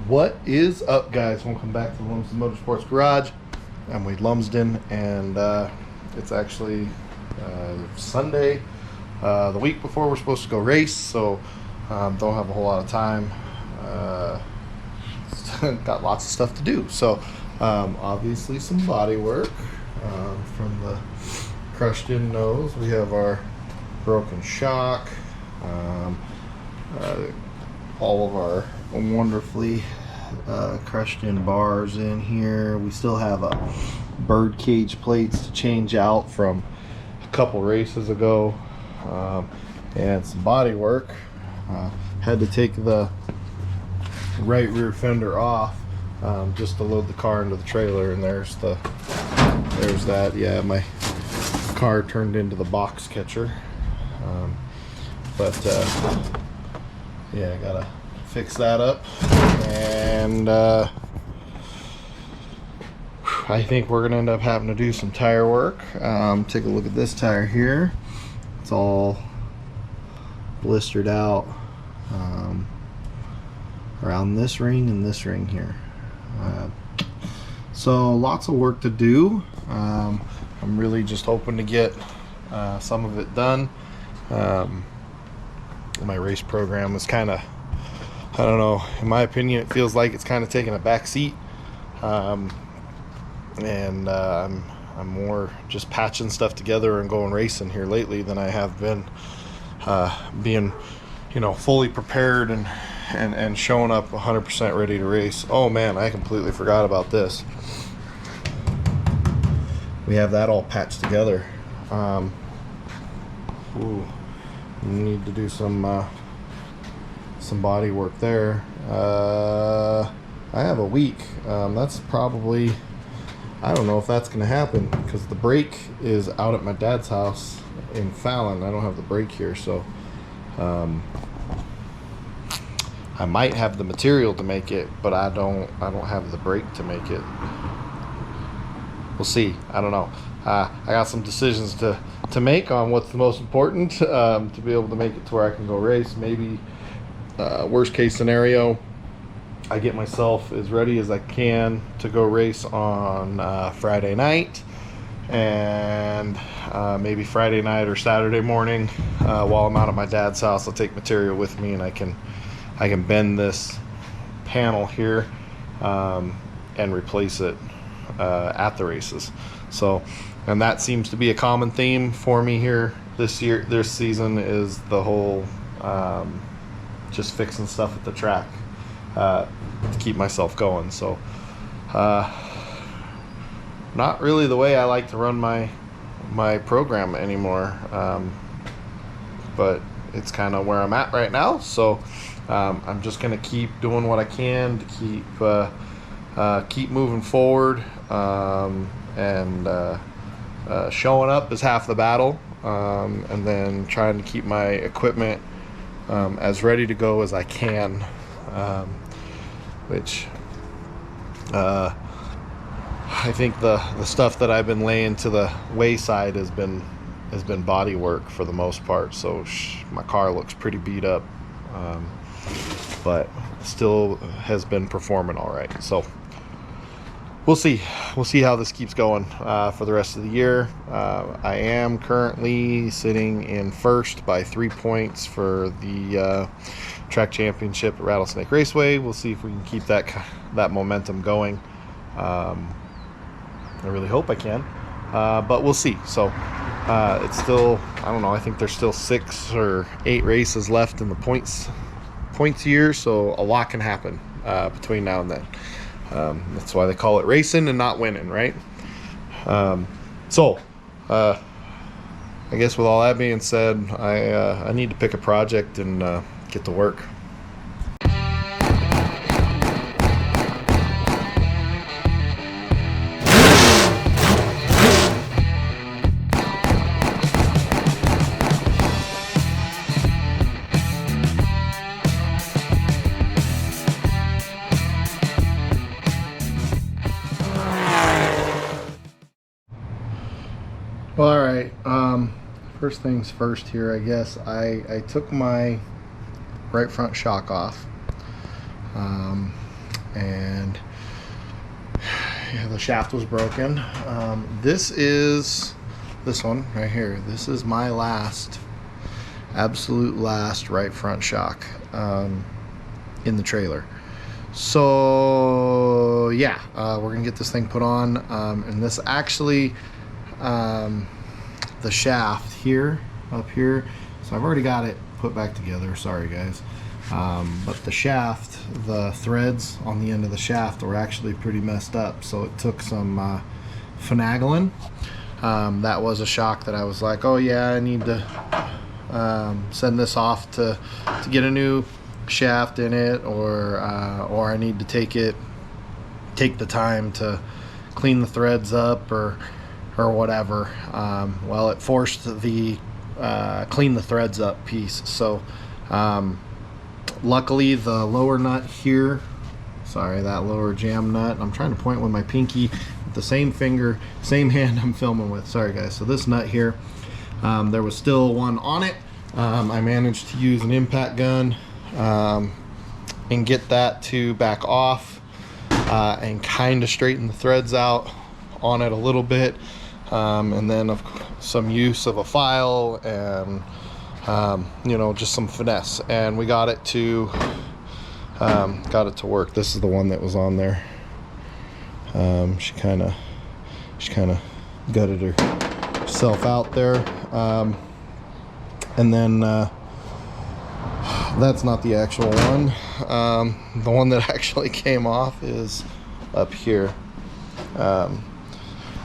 What is up, guys? Welcome back to the Lumsden Motorsports Garage. I'm Wade Lumsden, and it's actually Sunday, the week before we're supposed to go race, so don't have a whole lot of time. Got lots of stuff to do. So obviously some body work from the crushed in nose. We have our broken shock, all of our wonderfully crushed in bars in here. We still have bird cage plates to change out from a couple races ago, and some body work. Had to take the right rear fender off just to load the car into the trailer, and there's that. Yeah, my car turned into the box catcher, but yeah, I gotta fix that up, and I think we're gonna end up having to do some tire work. Take a look at this tire here. It's all blistered out around this ring and this ring here, so lots of work to do. I'm really just hoping to get some of it done. My race program is kind of, I don't know, in my opinion it feels like it's kind of taking a back seat, and I'm more just patching stuff together and going racing here lately than I have been being, fully prepared and showing up 100% ready to race. Oh man, I completely forgot about this. We have that all patched together. We need to do some body work there. I have a week. That's probably, I don't know if that's going to happen because the brake is out at my dad's house in Fallon. I don't have the brake here, so I might have the material to make it, but I don't have the brake to make it. We'll see. I don't know. I got some decisions to make on what's the most important to be able to make it to where I can go race. Maybe worst case scenario, I get myself as ready as I can to go race on Friday night, and maybe Friday night or Saturday morning while I'm out at my dad's house, I'll take material with me and I can bend this panel here and replace it at the races. So, and that seems to be a common theme for me here this season, is the whole just fixing stuff at the track to keep myself going. So not really the way I like to run my program anymore, but it's kind of where I'm at right now. So I'm just gonna keep doing what I can to keep moving forward, and showing up is half the battle, and then trying to keep my equipment as ready to go as I can, which I think the stuff that I've been laying to the wayside has been body work for the most part. So my car looks pretty beat up, but still has been performing all right. So we'll see how this keeps going for the rest of the year. I am currently sitting in first by 3 points for the track championship at Rattlesnake Raceway. We'll see if we can keep that momentum going. I really hope I can, but we'll see. So it's still, I don't know, I think there's still 6 or 8 races left in the points year, so a lot can happen between now and then. That's why they call it racing and not winning, right? So I guess with all that being said, I need to pick a project and get to work. Well, all right. First things first here, I guess. I took my right front shock off. and yeah, the shaft was broken. This is this one right here. This is my absolute last right front shock in the trailer. So yeah, we're gonna get this thing put on, and this actually, the shaft here, up here, so I've already got it put back together, sorry guys, but the shaft, the threads on the end of the shaft were actually pretty messed up, so it took some finagling. That was a shock that I was like, oh yeah, I need to send this off to get a new shaft in it, or I need to take the time to clean the threads up or whatever. Well, it forced the clean the threads up piece. So luckily the lower nut here, sorry, that lower jam nut, I'm trying to point with my pinky with the same finger, same hand I'm filming with, sorry guys. So this nut here, there was still one on it. I managed to use an impact gun and get that to back off and kind of straighten the threads out on it a little bit, and then some use of a file and you know, just some finesse, and we got it to work. This is the one that was on there. She kind of gutted herself out there, and then that's not the actual one. The one that actually came off is up here.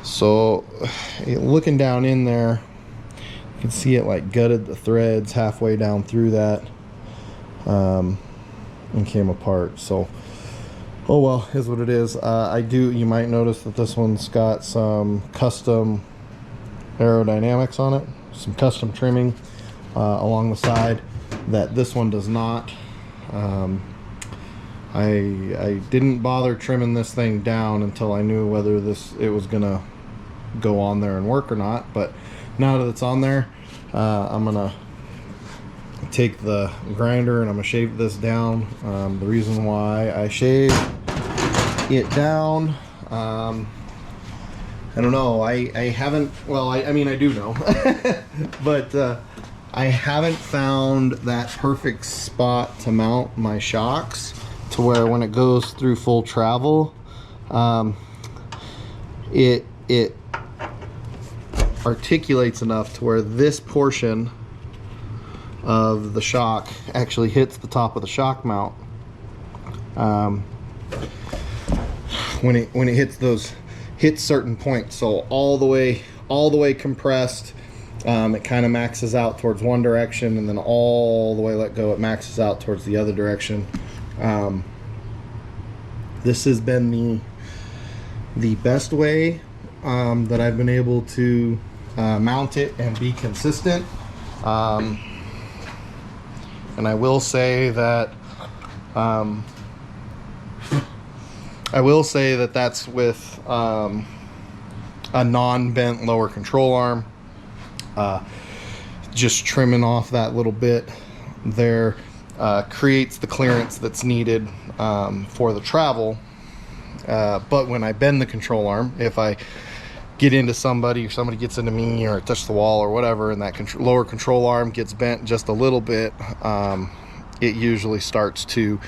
So looking down in there, you can see it like gutted the threads halfway down through that, and came apart. So oh well, is what it is. You might notice that this one's got some custom aerodynamics on it, some custom trimming along the side that this one does not. I didn't bother trimming this thing down until I knew whether it was gonna go on there and work or not. But now that it's on there, I'm gonna take the grinder and I'm gonna shave this down. The reason why I shave it down, I don't know, I haven't, well, I mean I do know but I haven't found that perfect spot to mount my shocks to where when it goes through full travel, it articulates enough to where this portion of the shock actually hits the top of the shock mount. When it hits certain points, so all the way compressed, it kind of maxes out towards one direction, and then all the way let go, it maxes out towards the other direction. This has been the best way that I've been able to mount it and be consistent. And I will say that that's with a non-bent lower control arm. Just trimming off that little bit there creates the clearance that's needed for the travel. But when I bend the control arm, if I get into somebody or somebody gets into me or touch the wall or whatever, and that lower control arm gets bent just a little bit, it usually starts to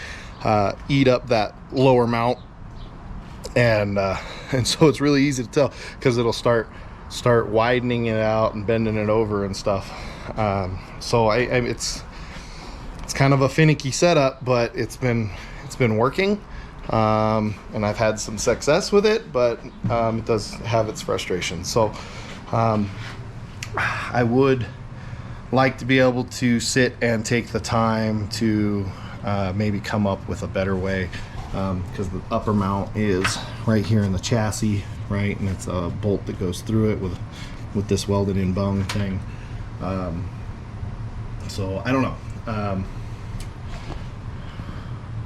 eat up that lower mount, and so it's really easy to tell because it'll start widening it out and bending it over and stuff. So it's kind of a finicky setup, but it's been working, and I've had some success with it, but it does have its frustrations. So I would like to be able to sit and take the time to maybe come up with a better way, because the upper mount is right here in the chassis, right, and it's a bolt that goes through it with this welded in bung thing. So I don't know.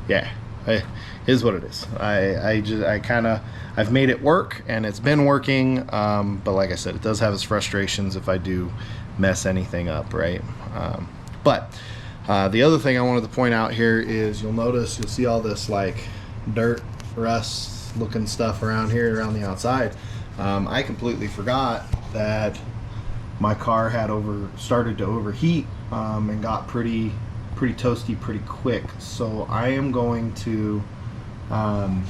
Yeah, it is what it is. I've made it work, and it's been working, but like I said, it does have its frustrations if I do mess anything up, right? But the other thing I wanted to point out here is you'll see all this like dirt, rust looking stuff around here, around the outside. I completely forgot that my car had started to overheat and got pretty toasty pretty quick. So I am going to I'm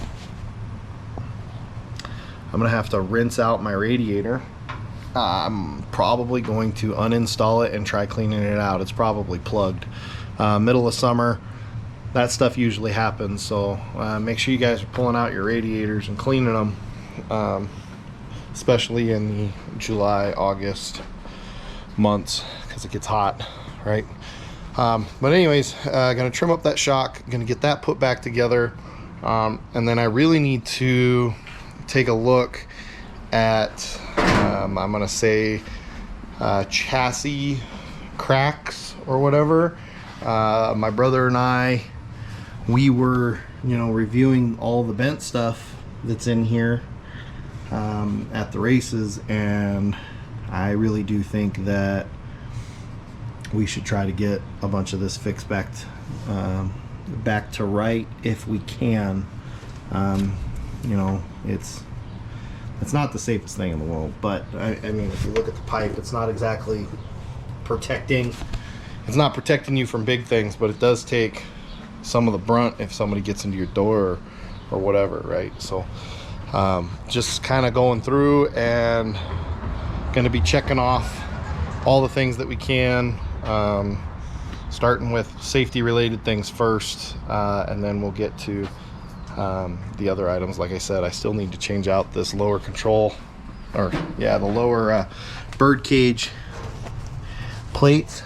gonna have to rinse out my radiator. I'm probably going to uninstall it and try cleaning it out. It's probably plugged. Middle of summer, that stuff usually happens, so make sure you guys are pulling out your radiators and cleaning them, especially in the July, August months, because it gets hot, right? But anyways, gonna trim up that shock, gonna get that put back together, and then I really need to take a look at I'm gonna say chassis cracks or whatever. My brother and I, we were reviewing all the bent stuff that's in here at the races, and I really do think that we should try to get a bunch of this fixed back to right if we can. It's not the safest thing in the world, but I mean, if you look at the pipe, it's not exactly protecting. It's not protecting you from big things, but it does take some of the brunt if somebody gets into your door or whatever, right? So just kind of going through and going to be checking off all the things that we can, starting with safety related things first, and then we'll get to the other items. Like I said, I still need to change out this lower control, or the lower bird cage plates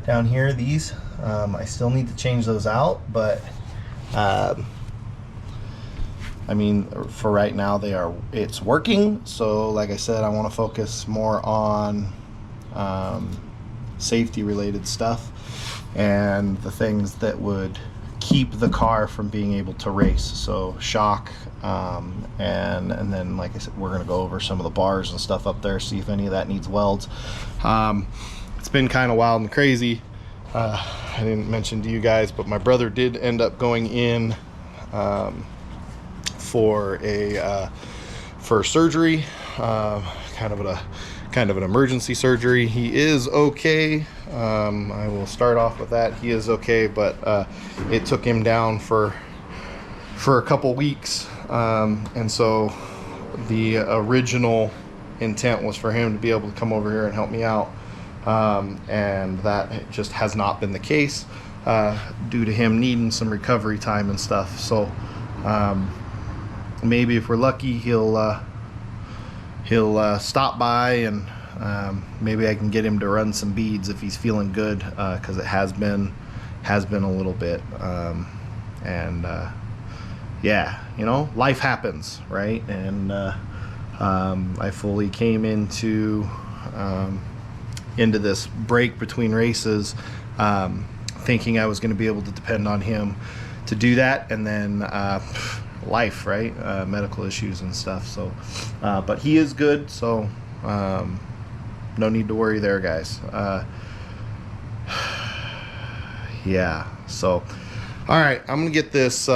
down here. These I still need to change those out, but I mean, for right now it's working. So like I said, I want to focus more on safety related stuff and the things that would keep the car from being able to race. So shock, and then like I said, we're gonna go over some of the bars and stuff up there, see if any of that needs welds. It's been kind of wild and crazy. I didn't mention to you guys, but my brother did end up going in for surgery, kind of an emergency surgery. He is okay. I will start off with that. He is okay, but it took him down for a couple weeks, and so the original intent was for him to be able to come over here and help me out, and that just has not been the case due to him needing some recovery time and stuff. So maybe if we're lucky, he'll stop by, and maybe I can get him to run some beads if he's feeling good, because it has been a little bit, and life happens, right? And I fully came into this break between races thinking I was going to be able to depend on him to do that, and then life, right? Medical issues and stuff. So but he is good, so no need to worry there, guys. So all right, I'm gonna get this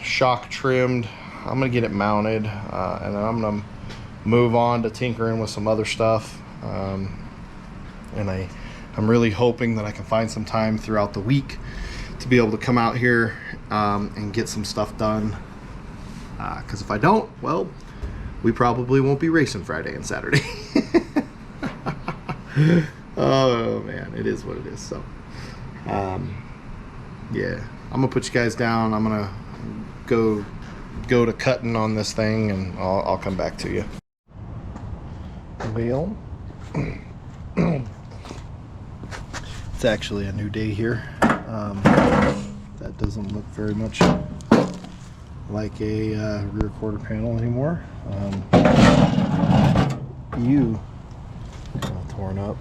shock trimmed. I'm gonna get it mounted, and then I'm gonna move on to tinkering with some other stuff, and I'm really hoping that I can find some time throughout the week to be able to come out here and get some stuff done, because if I don't, well, we probably won't be racing Friday and Saturday. Oh man, it is what it is. So yeah, I'm gonna put you guys down. I'm gonna go to cutting on this thing, and I'll come back to you. Well, it's actually a new day here. That doesn't look very much like a rear quarter panel anymore. All torn up.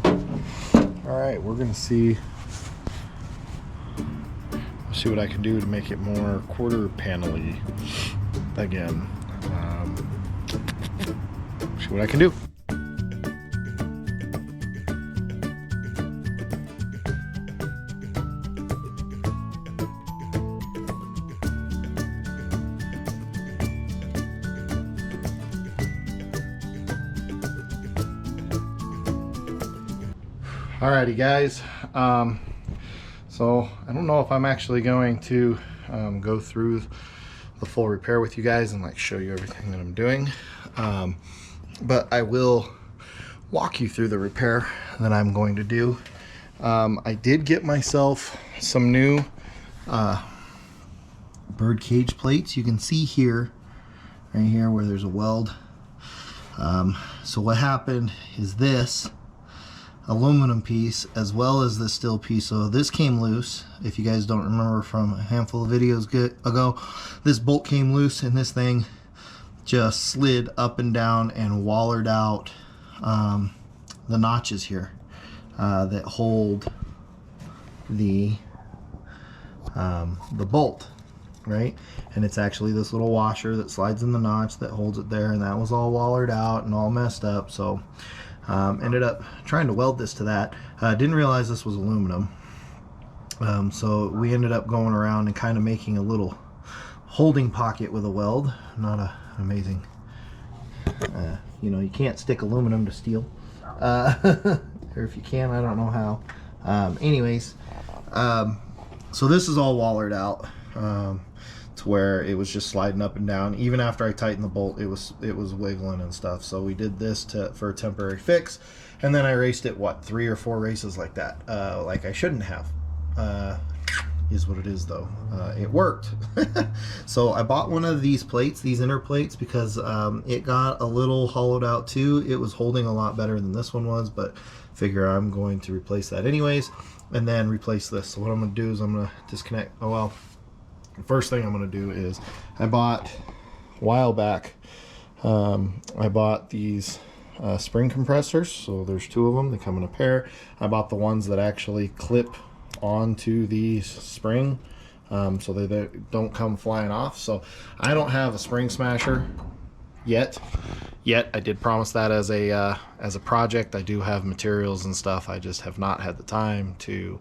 All right, we're gonna see what I can do to make it more quarter panel-y again. See what I can do. Alrighty guys, so I don't know if I'm actually going to go through the full repair with you guys and like show you everything that I'm doing, but I will walk you through the repair that I'm going to do. I did get myself some new bird cage plates. You can see here, right here where there's a weld. So what happened is this aluminum piece as well as this steel piece, so this came loose. If you guys don't remember from a handful of videos ago, this bolt came loose and this thing just slid up and down and wallered out the notches here that hold the bolt, right? And it's actually this little washer that slides in the notch that holds it there, and that was all wallered out and all messed up. So ended up trying to weld this to that. Didn't realize this was aluminum. So we ended up going around and kind of making a little holding pocket with a weld. Not an amazing, you know, you can't stick aluminum to steel. Or if you can, I don't know how. Anyways, so this is all wallered out to where it was just sliding up and down. Even after I tightened the bolt, it was wiggling and stuff. So we did this for a temporary fix, and then I raced it 3 or 4 races like that, like I shouldn't have. Is what it is though. It worked. So I bought one of these plates, these inner plates, because it got a little hollowed out too. It was holding a lot better than this one was, but figure I'm going to replace that anyways, and then replace this. So what I'm going to do is I'm going to disconnect. Oh well, the first thing I'm going to do is I bought a while back, I bought these spring compressors. So there's 2 of them. They come in a pair. I bought the ones that actually clip onto the spring, so they don't come flying off. So I don't have a spring smasher yet. I did promise that as a project. I do have materials and stuff. I just have not had the time to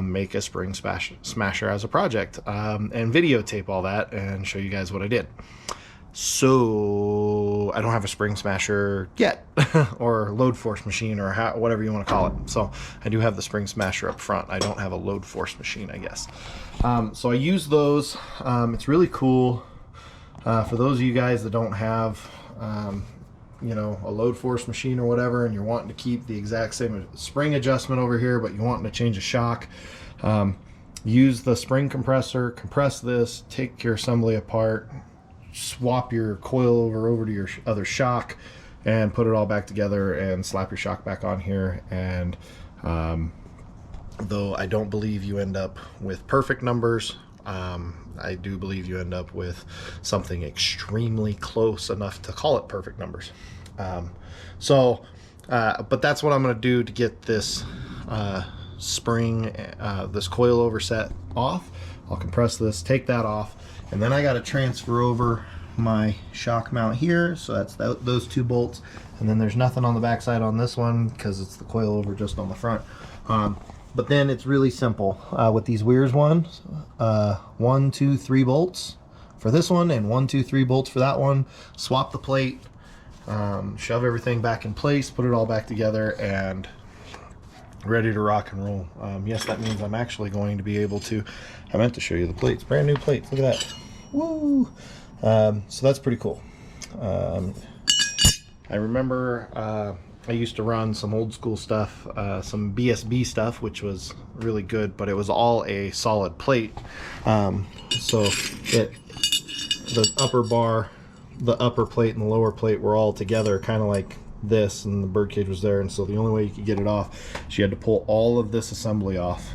make a spring smasher as a project, and videotape all that and show you guys what I did. So I don't have a spring smasher yet, or load force machine, or whatever you want to call it. So I do have the spring smasher up front. I don't have a load force machine, I guess. So I use those. It's really cool. For those of you guys that don't have, you know, a load force machine or whatever, and you're wanting to keep the exact same spring adjustment over here, but you're wanting to change a shock, use the spring compressor, compress this, take your assembly apart, swap your coil over to your other shock, and put it all back together and slap your shock back on here. And though I don't believe you end up with perfect numbers, I do believe you end up with something extremely close enough to call it perfect numbers. But that's what I'm going to do to get this spring, this coil over set off. I'll compress this, take that off, and then I got to transfer over my shock mount here. So that's those 2 bolts, and then there's nothing on the back side on this one because it's the coil over just on the front. But then it's really simple with these Weir's ones. 1, 2, 3 bolts for this one, and 1, 2, 3 bolts for that one. Swap the plate, shove everything back in place, put it all back together, and ready to rock and roll. Yes, that means I'm actually going to be able to, I meant to show you the plates, brand new plates, look at that. Woo! So that's pretty cool. I remember I used to run some old school stuff, some BSB stuff, which was really good, but it was all a solid plate. So the upper bar, the upper plate and the lower plate were all together, kind of like this, and the bird cage was there. And so the only way you could get it off is you had to pull all of this assembly off,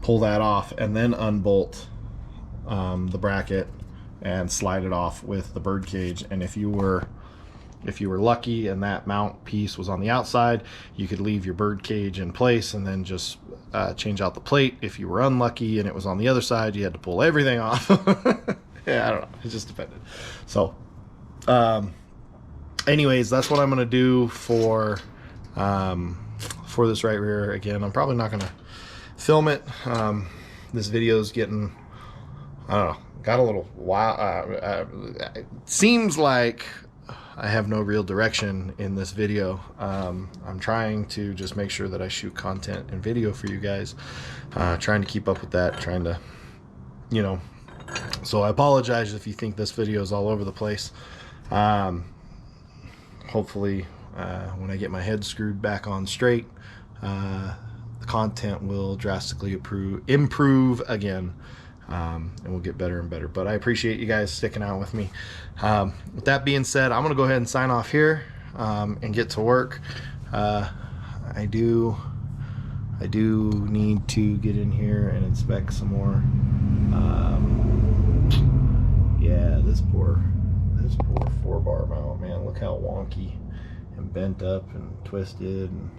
pull that off, and then unbolt the bracket and slide it off with the bird cage. And if you were lucky and that mount piece was on the outside, you could leave your bird cage in place and then just change out the plate. If you were unlucky and it was on the other side, you had to pull everything off. Yeah, I don't know, it just depended. So anyways, that's what I'm gonna do for this right rear. Again, I'm probably not gonna film it. This video's getting, I don't know, got a little wild. It seems like I have no real direction in this video. I'm trying to just make sure that I shoot content and video for you guys, trying to keep up with that, trying to, you know, so I apologize if you think this video is all over the place. Hopefully when I get my head screwed back on straight, the content will drastically improve again, and we'll get better and better. But I appreciate you guys sticking out with me. With that being said, I'm gonna go ahead and sign off here, and get to work. I do need to get in here and inspect some more. Yeah, this poor 4-bar mount, man, look how wonky and bent up and twisted, and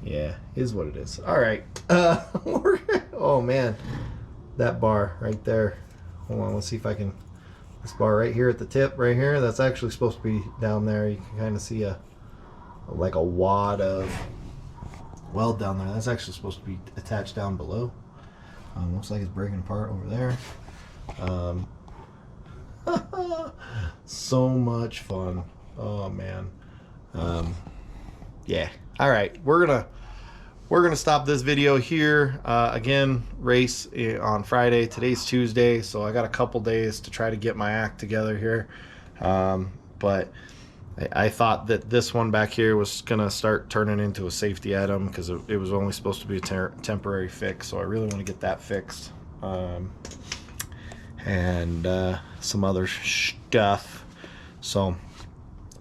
yeah, is what it is. All right. Oh man, that bar right there, hold on, let's see if I can, this bar right here at the tip right here, that's actually supposed to be down there. You can kind of see like a wad of weld down there. That's actually supposed to be attached down below. Looks like it's breaking apart over there. So much fun. Oh man. Yeah. All right, we're gonna stop this video here. Again, race on Friday. Today's Tuesday, so I got a couple days to try to get my act together here. But I thought that this one back here was gonna start turning into a safety item, because it was only supposed to be a temporary fix, so I really want to get that fixed, and some other stuff. So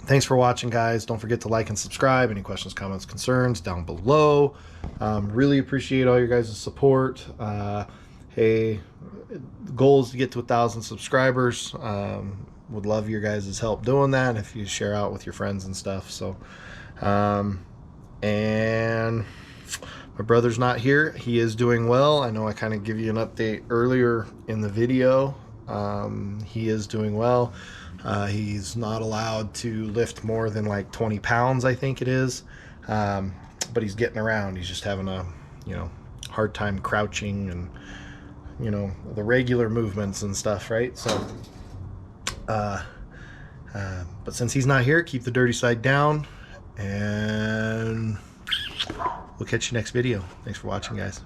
thanks for watching, guys. Don't forget to like and subscribe. Any questions, comments, concerns down below. Really appreciate all your guys' support. Hey, the goal is to get to 1,000 subscribers. Would love your guys' help doing that if you share out with your friends and stuff. So and my brother's not here. He is doing well. I know I kind of give you an update earlier in the video. He is doing well. He's not allowed to lift more than like 20 pounds, I think it is, but he's getting around. He's just having a hard time crouching and the regular movements and stuff, right? So but since he's not here, keep the dirty side down, and we'll catch you next video. Thanks for watching, guys.